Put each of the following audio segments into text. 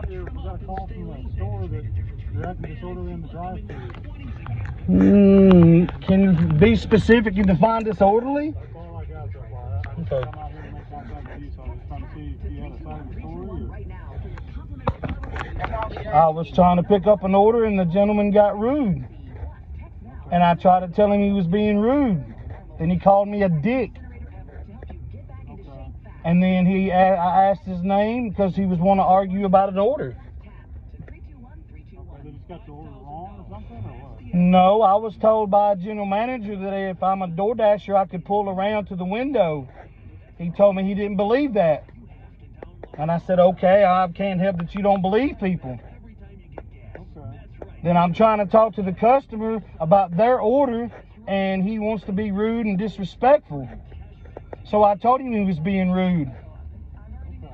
here. We got a call from a store that you're acting disorderly in the drive-thru. Can you be specific and define disorderly? That's all I got so far. I just come out here and make contact with you, so I was trying to see if you had a side of the story. I was trying to pick up an order and the gentleman got rude. And I tried to tell him he was being rude. And he called me a dick. And then I asked his name because he was wanting to argue about an order. Okay, they just got the order wrong or something, or what? No, I was told by a general manager that if I'm a DoorDasher, I could pull around to the window. He told me he didn't believe that. And I said, okay, I can't help that you don't believe people. Okay. Then I'm trying to talk to the customer about their order, and he wants to be rude and disrespectful. So I told him he was being rude. Okay.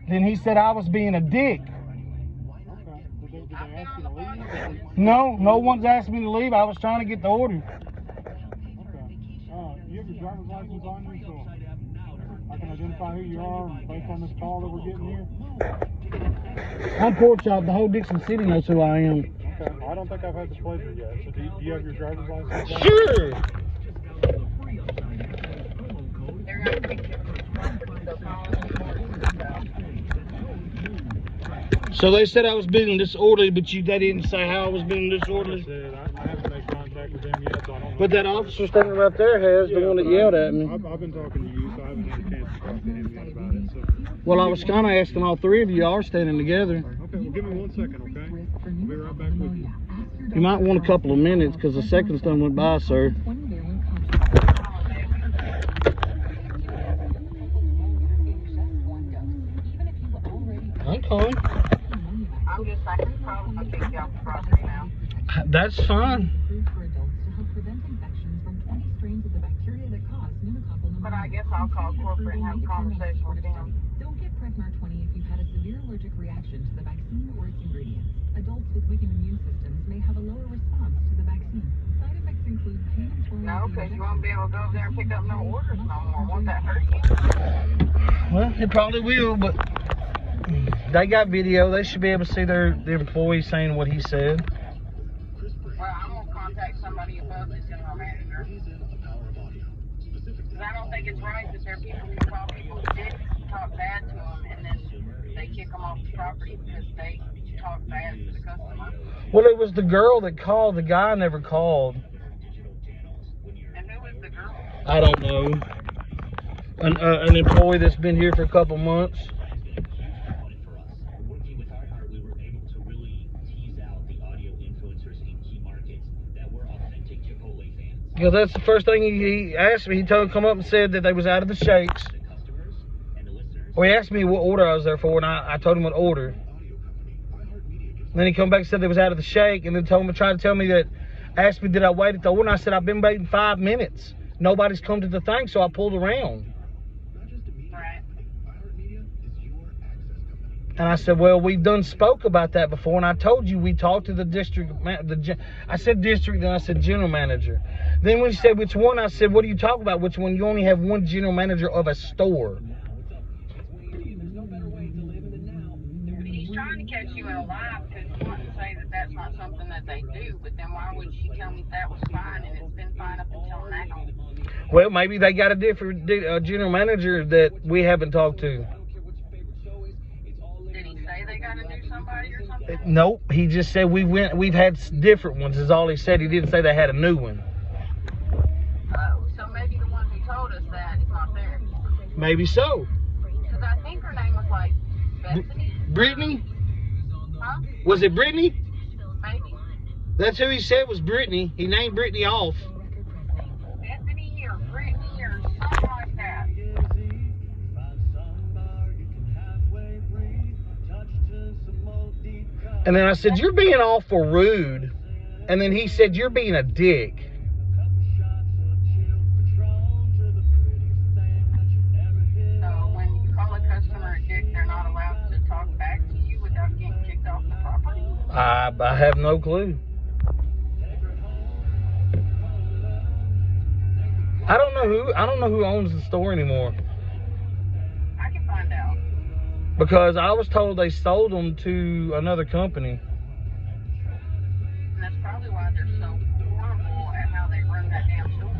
Then he said I was being a dick. Okay. Did they ask you to leave? No one's asked me to leave. I was trying to get the order. Okay. You have your driver's license on you, so I can identify who you are based on this call that we're getting here? I'm pork chop. The whole Dixon City knows who I am. Okay. Well, I don't think I've had the pleasure yet. So do you have your driver's license? Sure. So they said I was being disorderly, but they didn't say how I was being disorderly. I haven't made contact with them yet, so I don't know. But that officer standing right there has, the one that yelled at me. I've been talking to you, so I haven't had a chance to talk to him yet about it. So. Well, I was kind of asking all three of you. Y'all are standing together. Okay, well, give me 1 second, okay? I'll be right back with you. You might want a couple of minutes because the seconds done went by, sir. I'm calling. I'm just saying, probably I'll kick you off the property now. That's fine. But I guess I'll call corporate and have a conversation with them. Don't get Prevnar 20 if you've had a severe allergic reaction to the vaccine or its ingredients. Adults with weakened immune systems may have a lower response to the vaccine. Side effects include pain and swelling. No, because you won't be able to go over there and pick up no orders no more. Won't that hurt you? Well, it probably will, but they got video. They should be able to see their employee saying what he said. Well, I'm going to contact somebody above the general manager. Because I don't think it's right that there are people who call people dicks, talk bad to them, and then they kick them off the property because they talk bad to the customer. Well, it was the girl that called. The guy never called. And who is the girl? I don't know. An employee that's been here for a couple months. Because that's the first thing he asked me. He told come up and said that they was out of the shakes. Well, he asked me what order I was there for, and I told him what order. Then he come back and said they was out of the shake, and then tried to tell me that, asked me did I wait at the order, and I said I've been waiting 5 minutes. Nobody's come to the thing, so I pulled around. Right. And I said, well, we've done spoke about that before, and I told you we talked to the district, I said district, then I said general manager. Then when he said which one, I said, what are you talking about? Which one? You only have one general manager of a store. He's trying to catch you in a lie because he wants to say that that's not something that they do. But then why would she tell me that was fine and it's been fine up until now? Well, maybe they got a different general manager that we haven't talked to. Did he say they got to do somebody or something? Nope. He just said we've had different ones is all he said. He didn't say they had a new one. Oh, so maybe the one who told us that is not there. Maybe so. Because I think her name was like Bethany. Brittany? Huh? Was it Brittany? Maybe. That's who he said was Brittany. He named Brittany off. Bethany or Brittany or something like that. And then I said, you're being awful rude. And then he said, you're being a dick. So when you call a customer a dick, they're not allowed to talk back to you without getting kicked off the property? I have no clue. I don't know who owns the store anymore. I can find out. Because I was told they sold them to another company. And that's probably why they're so horrible at how they run that damn store.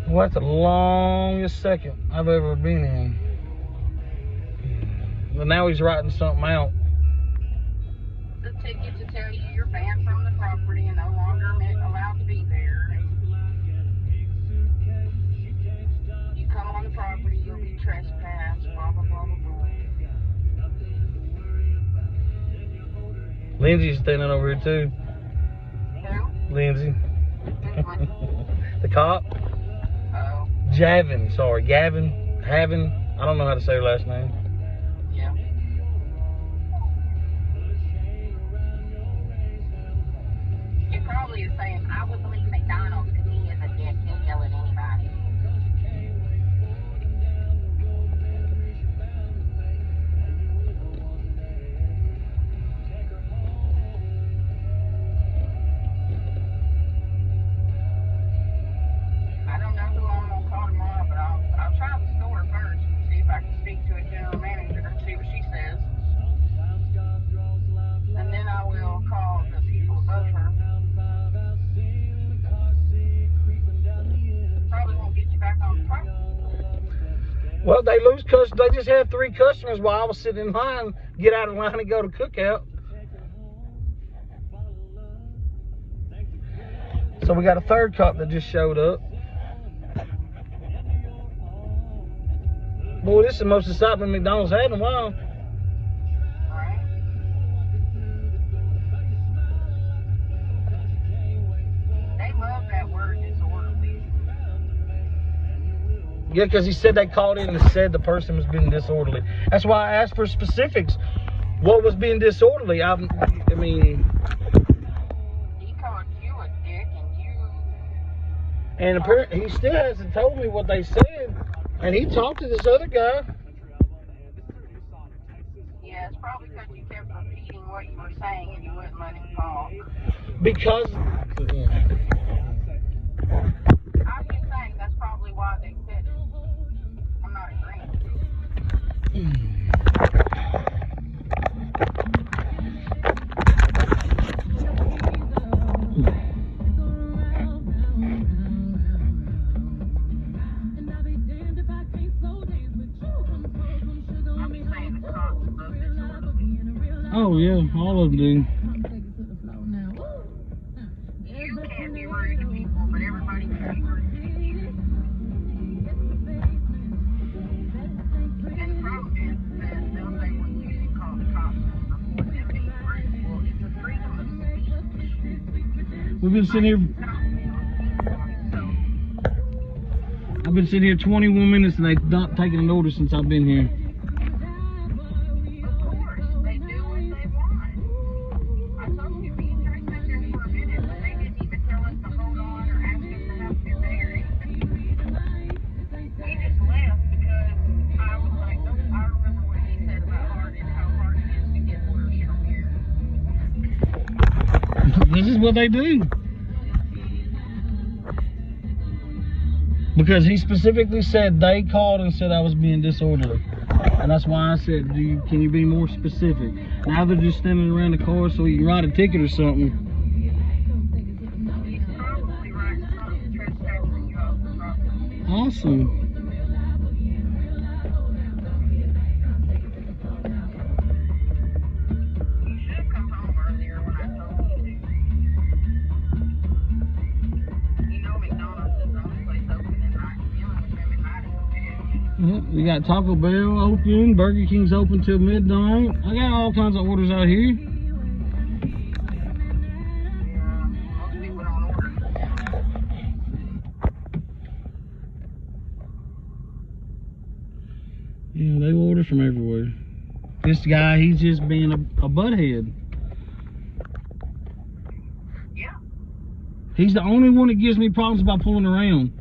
Well, that's the longest second I've ever been in. But now he's writing something out. The ticket to tell you you're banned from the property and no longer allowed to be there. You come on the property, you'll be trespassed, blah, blah, blah, blah, blah. Lindsay's standing over here too. Who? Lindsay. Which one? The cop. Oh, Gavin. Havin. I don't know how to say her last name. yeah. He probably is saying, I would leave McDonald's because he is a dick. He'll yell at anybody. I don't know who I'm going to call tomorrow, but I'll try the store first and see if I can speak to a general manager and see what she says. And then I will call the people above her. Probably won't get you back on the property. Well, they lose customers. They just had 3 customers while I was sitting in line, get out of line and go to cookout. So we got a 3rd cop that just showed up. Boy, this is the most excitement McDonald's had in a while. Right? They love that word disorderly. Yeah, because he said they called in and said the person was being disorderly. That's why I asked for specifics. What was being disorderly? I mean... He called you a dick And apparently he still hasn't told me what they said. And he talked to this other guy. yeah, it's probably because you kept repeating what you were saying and you wouldn't let him talk. Because... I'm just saying that's probably why they said it. I'm not agreeing. I'm just saying the cops love disorderly. Oh, yeah, all of them do. You can't be rude to people, but everybody can be rude to you. And the problem is that they'll say, well, you didn't call the cops before them being rude. Well, it's a freedom of speech. We've been sitting here... I've been sitting here 21 minutes and they've not taken an order since I've been here. Of course, they do what they want. I told you, me and Trey sat there for a minute, but they didn't even tell us to hold on or ask us to have two there or anything. We just left because I was like, oh, I remember what he said about hard and how hard it is to get orders from here. This is what they do. Because he specifically said they called and said I was being disorderly. And that's why I said, can you be more specific? Now they're just standing around the car so you can write a ticket or something. He's probably writing something trespassing you off the property. Awesome. You should have come home earlier when I told you to. You know McDonald's is the only place open at night. Dealing with them at night is a bitch. We got Taco Bell open, Burger King's open till midnight. I got all kinds of orders out here. Yeah, most people don't order. Yeah, they order from everywhere. This guy, he's just being a butthead. Yeah, He's the only one that gives me problems about pulling around.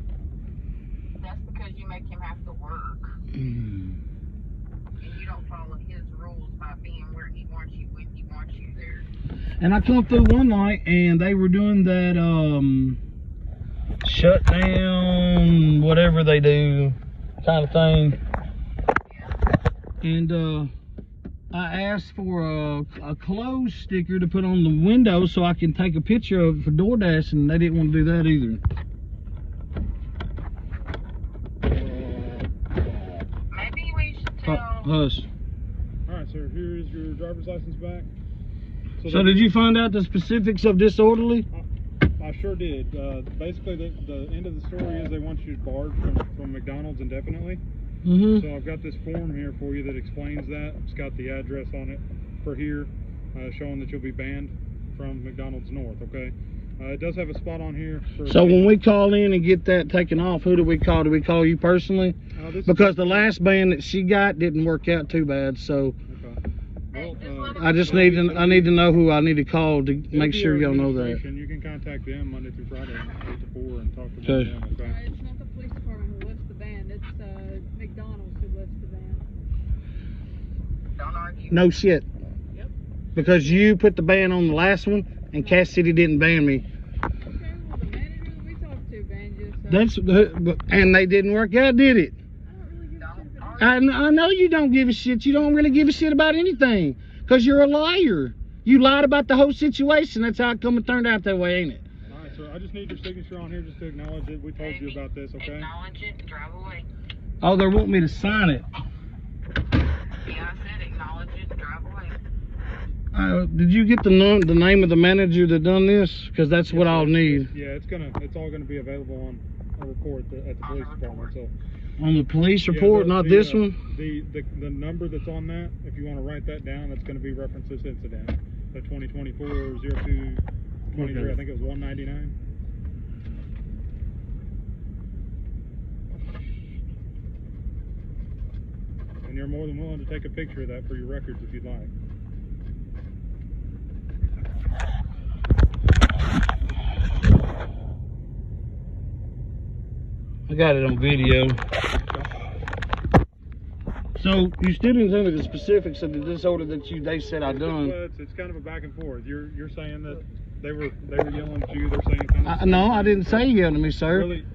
that's because you make him have to work. And you don't follow his rules by being where he wants you when he wants you there. And I come through one night and they were doing that shut down, whatever they do kind of thing. and I asked for a close sticker to put on the window so I can take a picture of it for DoorDash, and they didn't want to do that either. Maybe we should tell. Hush. Alright, sir, here is your driver's license back. So did you find out the specifics of disorderly? I sure did. Basically, the end of the story is they want you barred from McDonald's indefinitely. Mm-hmm. So I've got this form here for you that explains that. It's got the address on it for here, showing that you'll be banned from McDonald's North, okay? It does have a spot on here for... So when we call in and get that taken off, who do we call? Do we call you personally? Because the last ban that she got didn't work out too bad, so... Okay. Well, I need to know who I need to call to make sure y'all know that. You can contact them Monday through Friday, 8 to 4, and talk to them. Okay. It's not the police department who lifts the ban. It's McDonald's who lifts the ban. Don't argue. No shit. Yep. Because you put the ban on the last one, and Cass City didn't ban me. Okay, well, the manager that we talked to banned you, so... And they didn't work out, did it? I don't really give a shit about I know you don't give a shit. You don't really give a shit about anything. Because you're a liar. You lied about the whole situation. That's how it come and turned out that way, ain't it? Alright, sir. I just need your signature on here just to acknowledge that we told you about this, okay? Acknowledge it and drive away. Oh, they want me to sign it. Yeah, I said acknowledge it and drive away. Did you get the name of the manager that done this? Because that's what I'll need. Yeah, it's all gonna be available on a report at the police department. So On the police report, not this one? The number that's on that, if you want to write that down, that's going to be reference this incident. The 2024-02-23, Okay. I think it was 199. And you're more than willing to take a picture of that for your records if you'd like. I got it on video. So you still didn't tell me the specifics of the disorder that they said I done. It's kind of a back and forth. You're saying that they were yelling at you. They're saying kind of no, I didn't say yell at me, sir. Really?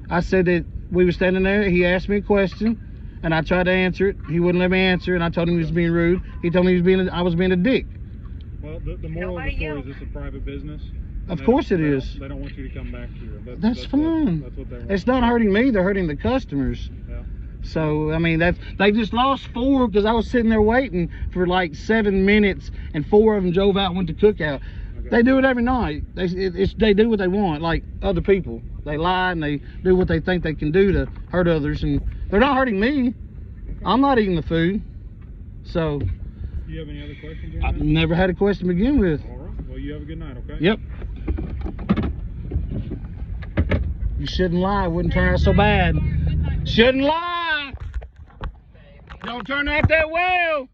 I said that we were standing there. He asked me a question, and I tried to answer it. He wouldn't let me answer, and I told him he was being rude. He told me I was being a dick. Well, the moral of the story is it's a private business. Of course it is. They don't want you to come back here. That's fine. That's what they want. It's not hurting me. They're hurting the customers. Yeah. So, I mean, they just lost 4 because I was sitting there waiting for like 7 minutes, and 4 of them drove out and went to cookout. Okay. They do it every night. They do what they want, like other people. They lie and they do what they think they can do to hurt others, and they're not hurting me. Okay. I'm not eating the food. So, Do you have any other questions? I've never had a question to begin with. All right. Well, you have a good night, okay? Yep. You shouldn't lie. It wouldn't turn out so bad. Shouldn't lie. Don't turn out that well.